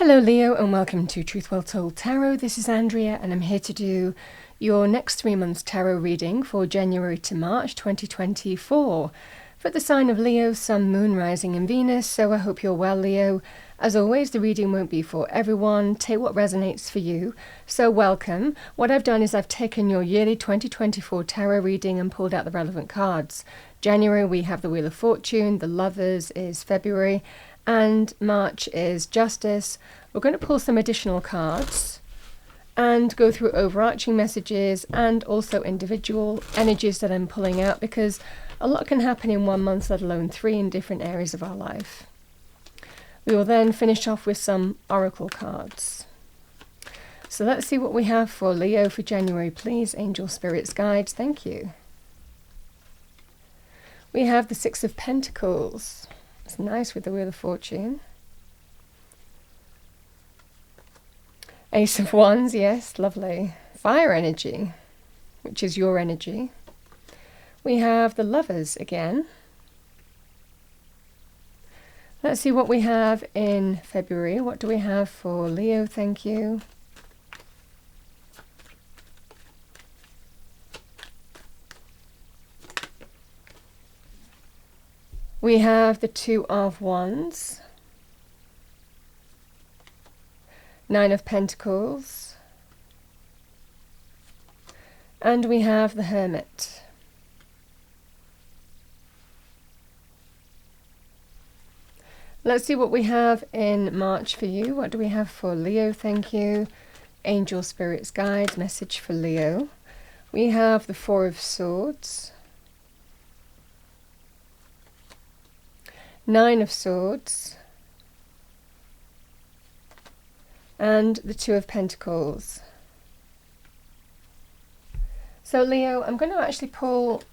Hello Leo and welcome to Truth Well Told Tarot. This is Andrea and I'm here to do your next 3 months tarot reading for January to March 2024 for the sign of Leo, Sun, Moon, Rising and Venus. So I hope you're well, Leo. As always, the reading won't be for everyone. Take what resonates for you. So welcome. What I've done is I've taken your yearly 2024 tarot reading and pulled out the relevant cards. January we have the Wheel of Fortune, the Lovers is February, and March is Justice. We're going to pull some additional cards and go through overarching messages and also individual energies that I'm pulling out, because a lot can happen in 1 month, let alone 3 in different areas of our life. We will then finish off with some oracle cards. So let's see what we have for Leo for January, please. Angel, spirits, guides, thank you. We have the Six of Pentacles. It's nice with the Wheel of Fortune. Ace of Wands, yes, lovely. Fire energy, which is your energy. We have the Lovers again. Let's see what we have in February. What do we have for Leo? Thank you. We have the Two of Wands, Nine of Pentacles, and we have the Hermit. Let's see what we have in March for you. What do we have for Leo? Thank you. Angel, spirits, guides, message for Leo. We have the Four of Swords, Nine of Swords, and the Two of Pentacles. So Leo, I'm going to actually pull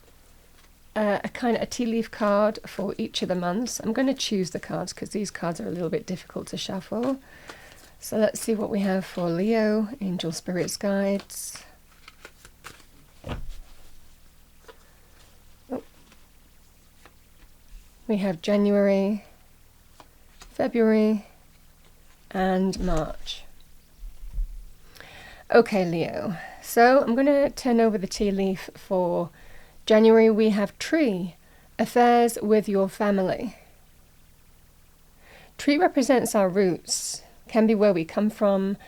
a kind of a tea leaf card for each of the months. I'm going to choose the cards because these cards are a little bit difficult to shuffle. So let's see what we have for Leo. Angel, spirits, guides. We have January, February, and March. Okay, Leo. So I'm going to turn over the tea leaf for January. We have Tree, affairs with your family. Tree represents our roots, can be where we come from,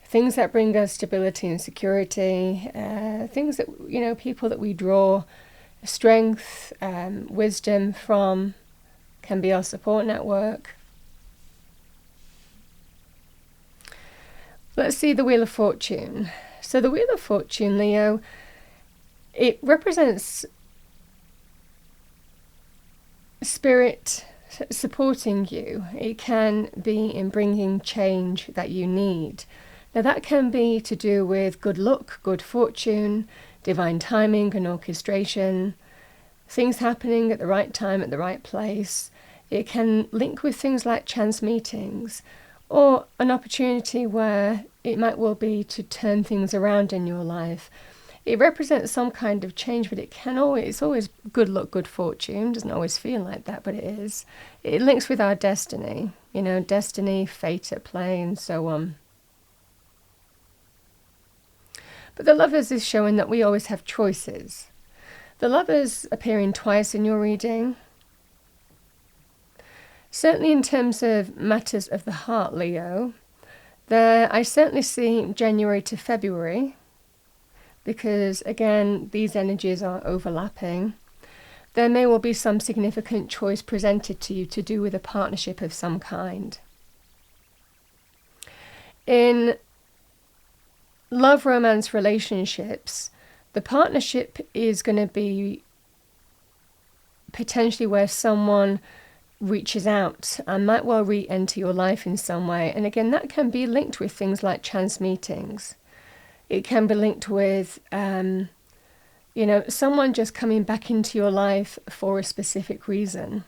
things that bring us stability and security, things that, you know, people that we draw strength, wisdom from. Can be our support network. Let's see the Wheel of Fortune. So the Wheel of Fortune, Leo, it represents spirit supporting you. It can be in bringing change that you need. Now that can be to do with good luck, good fortune, divine timing and orchestration, things happening at the right time, at the right place. It can link with things like chance meetings or an opportunity where it might well be to turn things around in your life. It represents some kind of change, but it's always good luck, good fortune. It doesn't always feel like that, but it is. It links with our destiny, you know, destiny, fate at play, and so on. But the Lovers is showing that we always have choices. The Lovers appearing twice in your reading. Certainly in terms of matters of the heart, Leo, there I certainly see January to February, because again, these energies are overlapping. There may well be some significant choice presented to you to do with a partnership of some kind. In love, romance, relationships, the partnership is going to be potentially where someone reaches out and might well re-enter your life in some way. And again, that can be linked with things like chance meetings. It can be linked with, you know, someone just coming back into your life for a specific reason.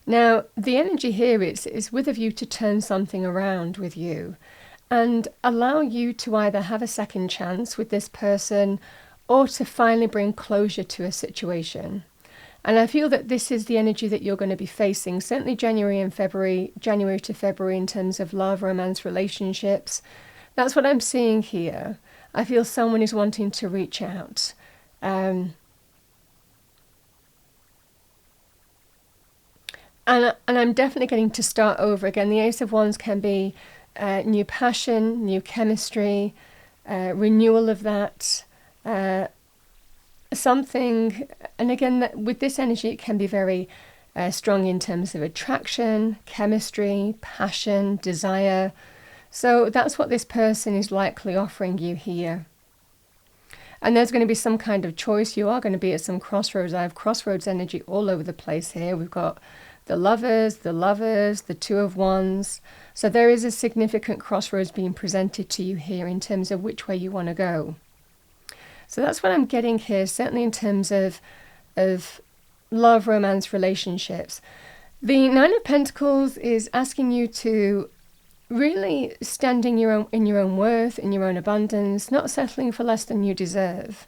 Now, the energy here is with a view to turn something around with you and allow you to either have a second chance with this person or to finally bring closure to a situation. And I feel that this is the energy that you're going to be facing, certainly January to February in terms of love, romance, relationships. That's what I'm seeing here. I feel someone is wanting to reach out. And I'm definitely getting to start over again. The Ace of Wands can be new passion, new chemistry, renewal of that, something. And again, with this energy, it can be very strong in terms of attraction, chemistry, passion, desire. So that's what this person is likely offering you here. And there's going to be some kind of choice. You are going to be at some crossroads. I have crossroads energy all over the place here. We've got the lovers, the Two of Wands. So there is a significant crossroads being presented to you here in terms of which way you want to go. So that's what I'm getting here, certainly in terms of love, romance, relationships. The Nine of Pentacles is asking you to really stand in your own worth, in your own abundance, not settling for less than you deserve.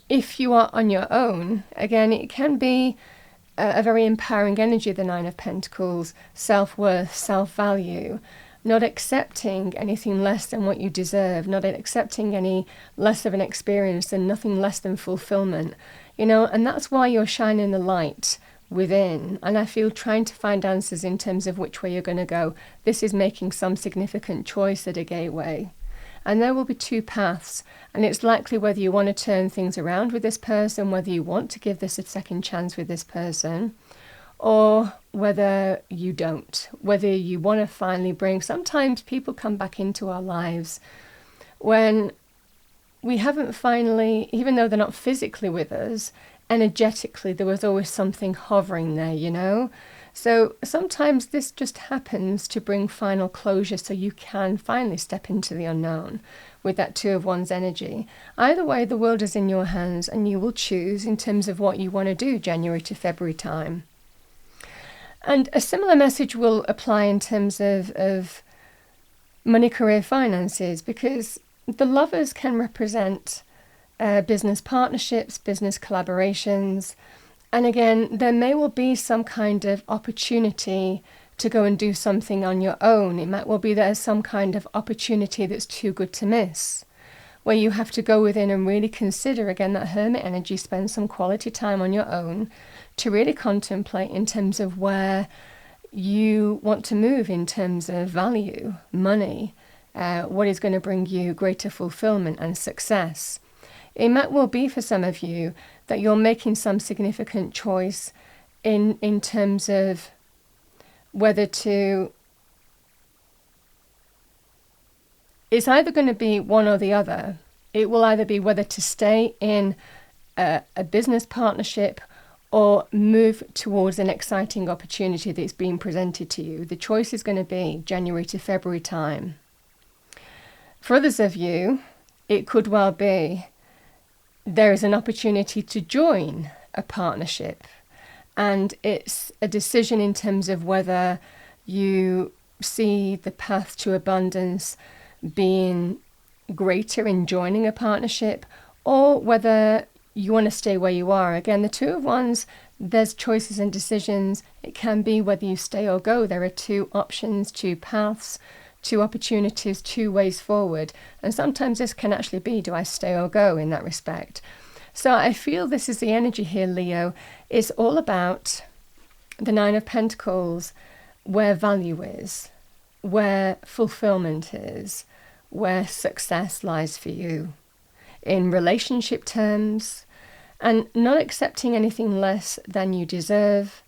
If you are on your own, again, it can be a very empowering energy, the Nine of Pentacles, self-worth, self-value, not accepting anything less than what you deserve, not accepting any less of an experience and nothing less than fulfillment, and that's why you're shining the light within. And I feel trying to find answers in terms of which way you're going to go. This is making some significant choice at a gateway. And there will be two paths, and it's likely whether you want to turn things around with this person, whether you want to give this a second chance with this person, or whether you don't, whether you want to finally bring. Sometimes people come back into our lives when we haven't finally, even though they're not physically with us, energetically there was always something hovering there, So sometimes this just happens to bring final closure so you can finally step into the unknown with that Two of Wands energy. Either way, the world is in your hands and you will choose in terms of what you want to do January to February time. And a similar message will apply in terms of money, career, finances, because the lovers can represent business partnerships, business collaborations. And again, there may well be some kind of opportunity to go and do something on your own. It might well be there's some kind of opportunity that's too good to miss, where you have to go within and really consider, again, that Hermit energy, spend some quality time on your own to really contemplate in terms of where you want to move in terms of value, money, what is going to bring you greater fulfillment and success. It might well be for some of you that you're making some significant choice in terms of whether to... It's either going to be one or the other. It will either be whether to stay in a business partnership or move towards an exciting opportunity that's being presented to you. The choice is going to be January to February time. For others of you, it could well be there is an opportunity to join a partnership, and it's a decision in terms of whether you see the path to abundance being greater in joining a partnership, or whether you want to stay where you are. Again, the Two of Wands, there's choices and decisions. It can be whether you stay or go. There are two options, two paths, two opportunities, two ways forward. And sometimes this can actually be, do I stay or go in that respect? So I feel this is the energy here, Leo. It's all about the Nine of Pentacles, where value is, where fulfillment is, where success lies for you in relationship terms, and not accepting anything less than you deserve,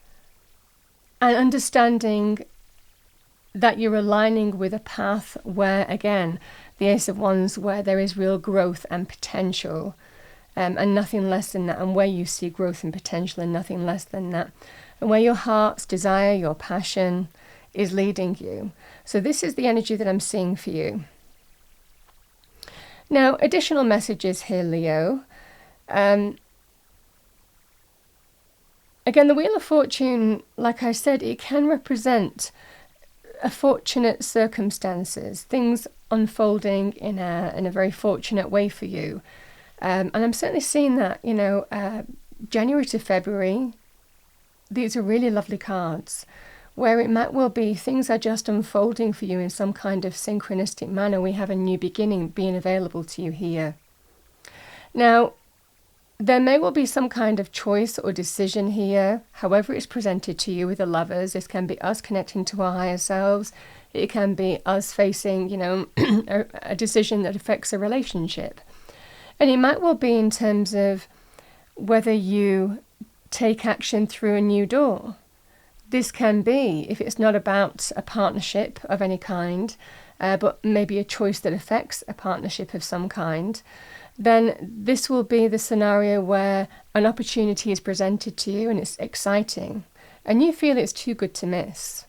and understanding that you're aligning with a path where, again, the Ace of Wands, where there is real growth and potential, and nothing less than that, and where you see growth and potential and nothing less than that, and where your heart's desire, your passion is leading you. So this is the energy that I'm seeing for you. Now, additional messages here, Leo. Again, the Wheel of Fortune, like I said, it can represent a fortunate circumstances, things unfolding in a very fortunate way for you. And I'm certainly seeing that, January to February, these are really lovely cards, where it might well be things are just unfolding for you in some kind of synchronistic manner. We have a new beginning being available to you here. Now, there may well be some kind of choice or decision here, however it's presented to you with the Lovers. This can be us connecting to our higher selves. It can be us facing, a decision that affects a relationship. And it might well be in terms of whether you take action through a new door. This can be, if it's not about a partnership of any kind, but maybe a choice that affects a partnership of some kind, then this will be the scenario where an opportunity is presented to you and it's exciting, and you feel it's too good to miss.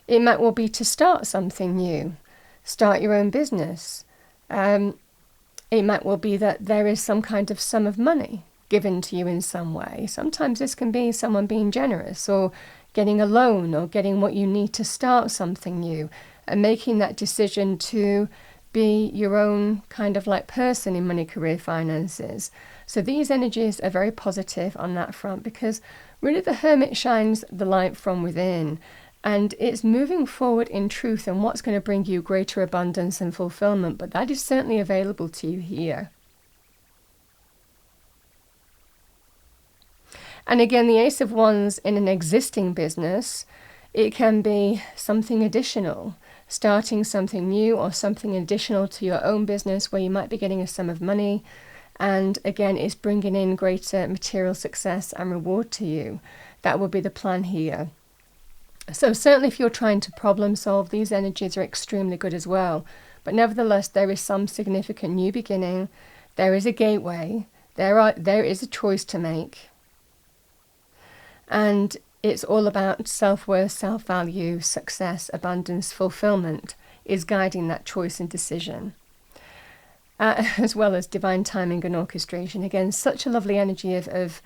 It might well be to start something new, start your own business. It might well be that there is some kind of sum of money given to you in some way. Sometimes this can be someone being generous, or getting a loan, or getting what you need to start something new, and making that decision to be your own kind of like person in money, career, finances. So these energies are very positive on that front, because really the Hermit shines the light from within, and it's moving forward in truth and what's going to bring you greater abundance and fulfillment. But that is certainly available to you here. And again, the Ace of Wands in an existing business, it can be something additional, starting something new or something additional to your own business where you might be getting a sum of money. And again, it's bringing in greater material success and reward to you. That will be the plan here. So certainly if you're trying to problem solve, these energies are extremely good as well. But nevertheless, there is some significant new beginning. There is a gateway. There is a choice to make. And it's all about self-worth, self-value, success, abundance, fulfillment is guiding that choice and decision. As well as divine timing and orchestration. Again, such a lovely energy of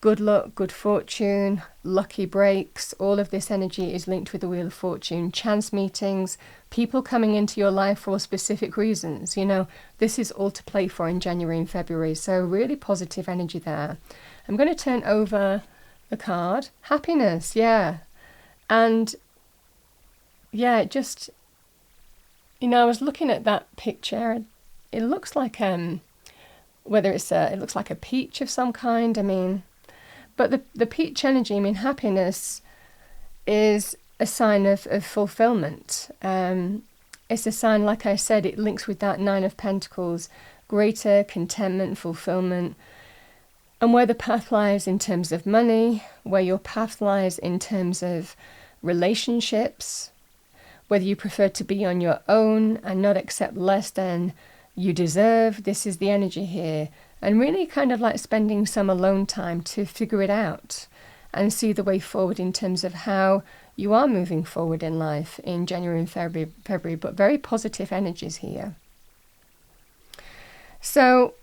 good luck, good fortune, lucky breaks. All of this energy is linked with the Wheel of Fortune. Chance meetings, people coming into your life for specific reasons. This is all to play for in January and February. So really positive energy there. I'm going to turn over the card. Happiness, yeah. And yeah, just, I was looking at that picture. It looks like, it looks like a peach of some kind. But the peach energy, happiness is a sign of fulfillment. It's a sign, like I said, it links with that Nine of Pentacles, greater contentment, fulfillment. And where the path lies in terms of money, where your path lies in terms of relationships, whether you prefer to be on your own and not accept less than you deserve, this is the energy here. And really kind of like spending some alone time to figure it out and see the way forward in terms of how you are moving forward in life in January and February, but very positive energies here. So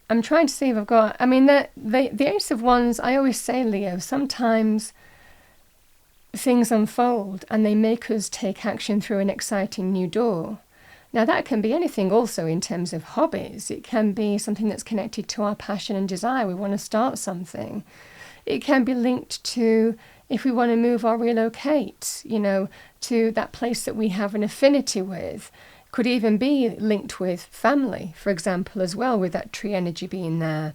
I'm trying to see if I've got, the Ace of Wands, I always say, Leo, sometimes things unfold and they make us take action through an exciting new door. Now that can be anything also in terms of hobbies. It can be something that's connected to our passion and desire. We want to start something. It can be linked to if we want to move or relocate, to that place that we have an affinity with. Could even be linked with family, for example, as well, with that tree energy being there.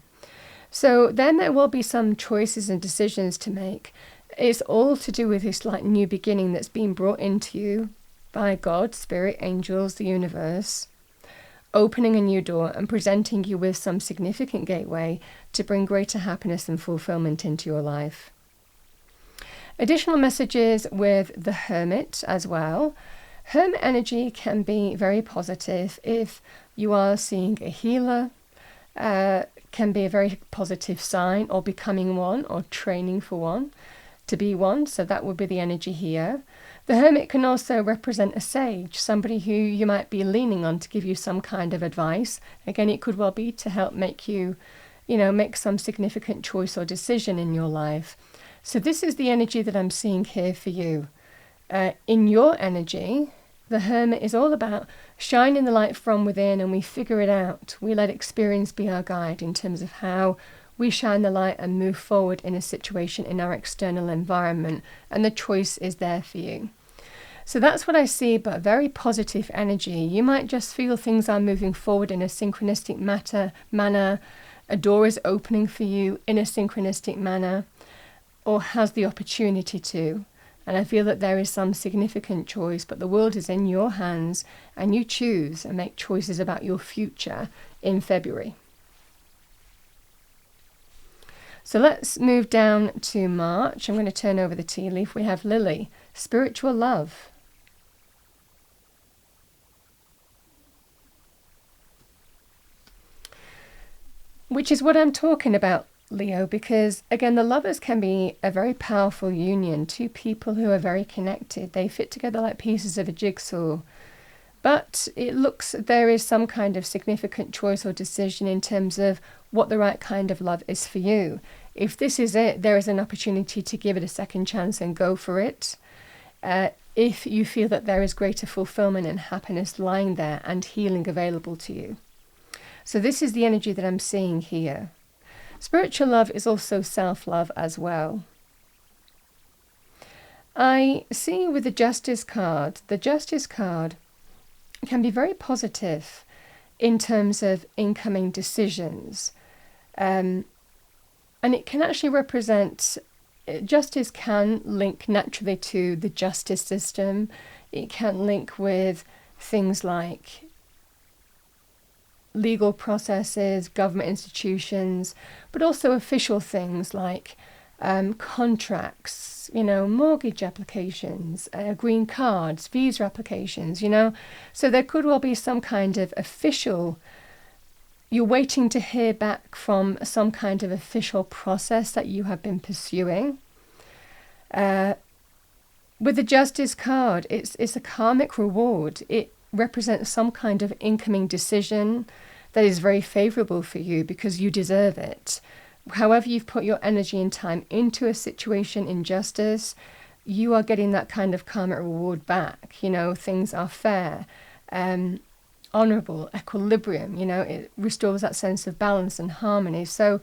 So then there will be some choices and decisions to make. It's all to do with this like new beginning that's being brought into you by God, Spirit, angels, the universe, opening a new door and presenting you with some significant gateway to bring greater happiness and fulfillment into your life. Additional messages with the Hermit as well. Hermit energy can be very positive if you are seeing a healer, can be a very positive sign, or becoming one, or training for one, to be one. So that would be the energy here. The Hermit can also represent a sage, somebody who you might be leaning on to give you some kind of advice. Again, it could well be to help make you, make some significant choice or decision in your life. So this is the energy that I'm seeing here for you. In your energy, The Hermit is all about shining the light from within, and we figure it out. We let experience be our guide in terms of how we shine the light and move forward in a situation in our external environment, and the choice is there for you. So that's what I see, but very positive energy. You might just feel things are moving forward in a synchronistic manner. A door is opening for you in a synchronistic manner, or has the opportunity to. And I feel that there is some significant choice, but the world is in your hands, and you choose and make choices about your future in February. So let's move down to March. I'm going to turn over the tea leaf. We have Lily, spiritual love. Which is what I'm talking about, Leo, because again, the lovers can be a very powerful union, two people who are very connected. They fit together like pieces of a jigsaw. But it looks there is some kind of significant choice or decision in terms of what the right kind of love is for you. If this is it, there is an opportunity to give it a second chance and go for it. If you feel that there is greater fulfillment and happiness lying there and healing available to you. So this is the energy that I'm seeing here. Spiritual love is also self-love as well. I see with the Justice card can be very positive in terms of incoming decisions. And it can actually represent, justice can link naturally to the justice system. It can link with things like legal processes, government institutions, but also official things like contracts, mortgage applications, green cards, visa applications, So there could well be some kind of official, you're waiting to hear back from some kind of official process that you have been pursuing. With the Justice card, it's a karmic reward. It represents some kind of incoming decision that is very favorable for you because you deserve it. However you've put your energy and time into a situation in justice, you are getting that kind of karmic reward back. Things are fair, honorable, equilibrium, it restores that sense of balance and harmony. So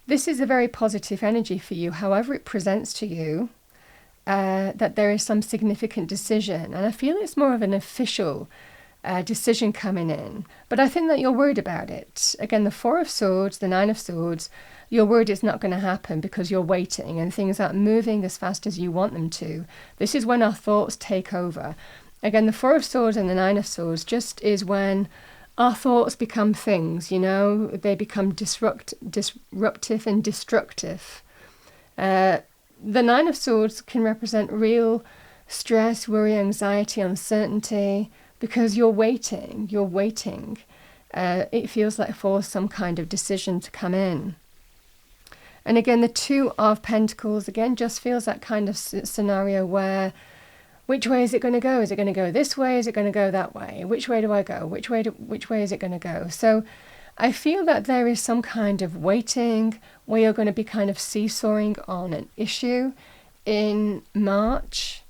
this is a very positive energy for you, however it presents to you, that there is some significant decision. And I feel it's more of an official decision coming in. But I think that you're worried about it. Again, the Four of Swords, the Nine of Swords, you're worried it's not going to happen because you're waiting and things aren't moving as fast as you want them to. This is when our thoughts take over. Again, the Four of Swords and the Nine of Swords just is when our thoughts become things, they become disruptive and destructive. The Nine of Swords can represent real stress, worry, anxiety, uncertainty, because you're waiting. It feels like for some kind of decision to come in. And again, the Two of Pentacles, again, just feels that kind of scenario where, which way is it going to go? Is it going to go this way? Is it going to go that way? Which way do I go? Which way is it going to go? So I feel that there is some kind of waiting where you're going to be kind of seesawing on an issue in March.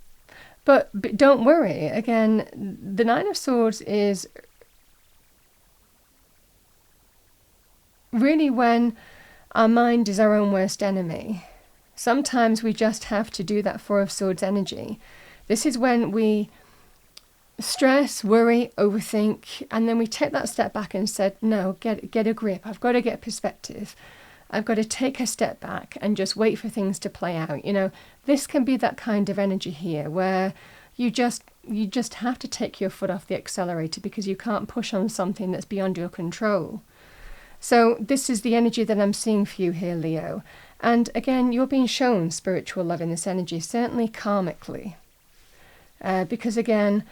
But don't worry, again, the Nine of Swords is really when our mind is our own worst enemy. Sometimes we just have to do that Four of Swords energy. This is when we stress, worry, overthink, and then we take that step back and said, no, get a grip. I've got to get perspective. I've got to take a step back and just wait for things to play out. This can be that kind of energy here where you just have to take your foot off the accelerator because you can't push on something that's beyond your control. So this is the energy that I'm seeing for you here, Leo. And again, you're being shown spiritual love in this energy, certainly karmically. Because again,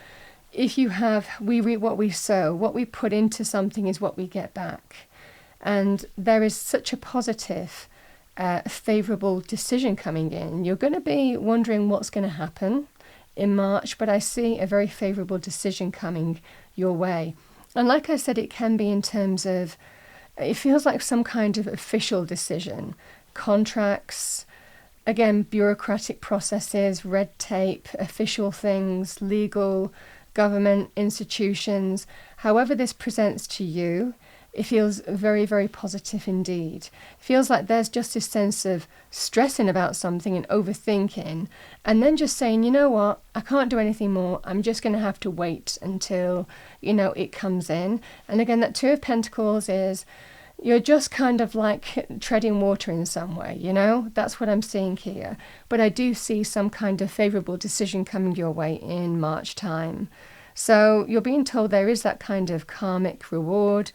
we reap what we sow. What we put into something is what we get back. And there is such a positive, favourable decision coming in. You're going to be wondering what's going to happen in March, but I see a very favourable decision coming your way. And like I said, it can be in terms of, it feels like some kind of official decision, contracts, again, bureaucratic processes, red tape, official things, legal government, institutions, however this presents to you, it feels very, very positive indeed. It feels like there's just this sense of stressing about something and overthinking, and then just saying, you know what, I can't do anything more. I'm just going to have to wait until, it comes in. And again, that Two of Pentacles is you're just kind of like treading water in some way, That's what I'm seeing here. But I do see some kind of favourable decision coming your way in March time. So you're being told there is that kind of karmic reward,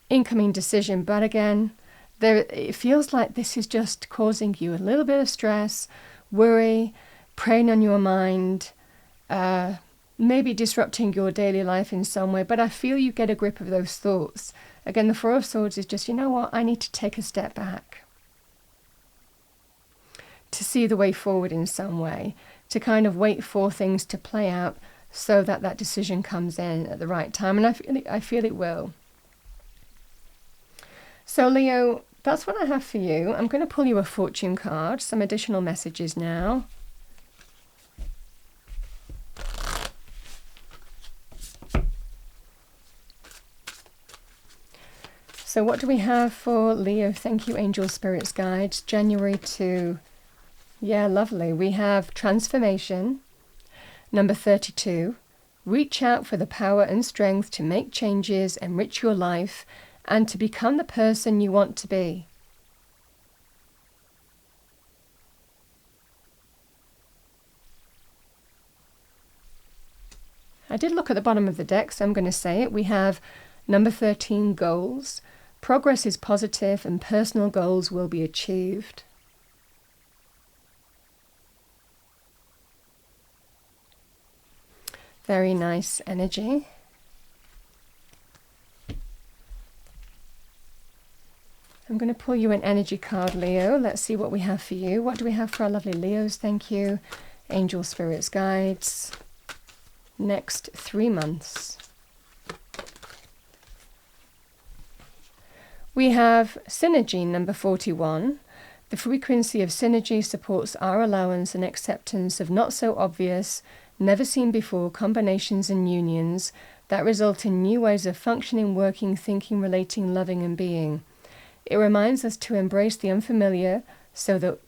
incoming decision. But again, it feels like this is just causing you a little bit of stress, worry, preying on your mind, maybe disrupting your daily life in some way. But I feel you get a grip of those thoughts. Again, the Four of Swords is just, you know what, I need to take a step back to see the way forward in some way, to kind of wait for things to play out so that that decision comes in at the right time. And I feel it will. So Leo, that's what I have for you. I'm going to pull you a fortune card, some additional messages now. So what do we have for Leo? Thank you, angel spirits, guides. January to, lovely. We have transformation. Number 32, reach out for the power and strength to make changes, enrich your life, and to become the person you want to be. I did look at the bottom of the deck, so I'm going to say it. We have number 13, goals. Progress is positive and personal goals will be achieved. Very nice energy. I'm going to pull you an energy card, Leo. Let's see what we have for you. What do we have for our lovely Leos? Thank you. Angel spirits, guides. Next 3 months. We have synergy, number 41. The frequency of synergy supports our allowance and acceptance of not so obvious, never seen before combinations and unions that result in new ways of functioning, working, thinking, relating, loving, and being. It reminds us to embrace the unfamiliar so that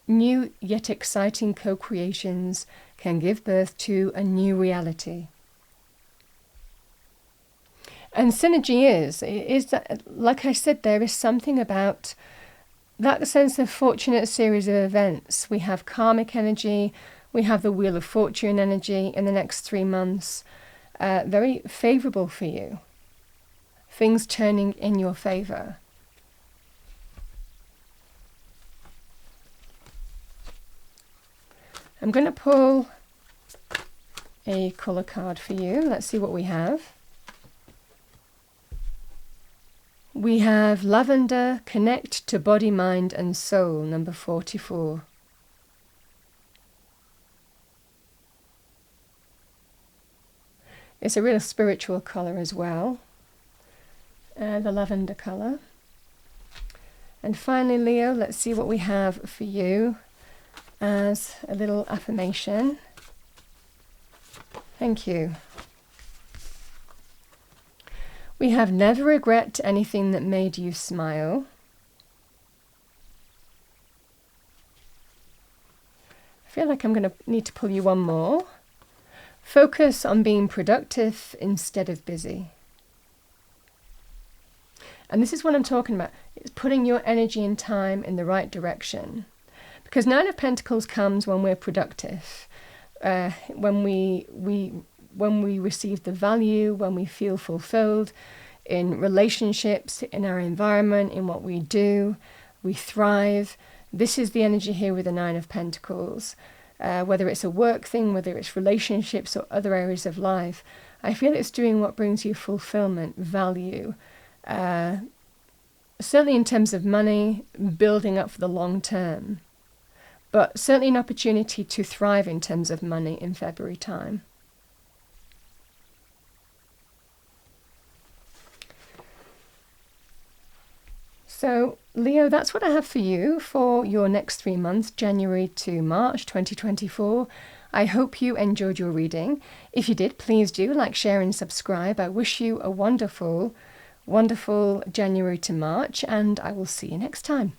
new yet exciting co-creations can give birth to a new reality. And synergy is that, like I said, there is something about that sense of fortunate series of events. We have karmic energy, we have the Wheel of Fortune energy in the next 3 months. Very favourable for you. Things turning in your favour. I'm going to pull a colour card for you. Let's see what we have. We have lavender, connect to body, mind and soul, number 44. It's a real spiritual colour as well, the lavender colour. And finally, Leo, let's see what we have for you as a little affirmation. Thank you. We have never regret anything that made you smile. I feel like I'm going to need to pull you one more. Focus on being productive instead of busy. And this is what I'm talking about. It's putting your energy and time in the right direction. Because 9 of Pentacles comes when we're productive, when we receive the value, when we feel fulfilled in relationships, in our environment, in what we do, we thrive. This is the energy here with the 9 of Pentacles. Whether it's a work thing, whether it's relationships or other areas of life, I feel it's doing what brings you fulfillment, value. Certainly in terms of money, building up for the long term. But certainly an opportunity to thrive in terms of money in February time. So, Leo, that's what I have for you for your next 3 months, January to March 2024. I hope you enjoyed your reading. If you did, please do like, share and subscribe. I wish you a wonderful, wonderful January to March, and I will see you next time.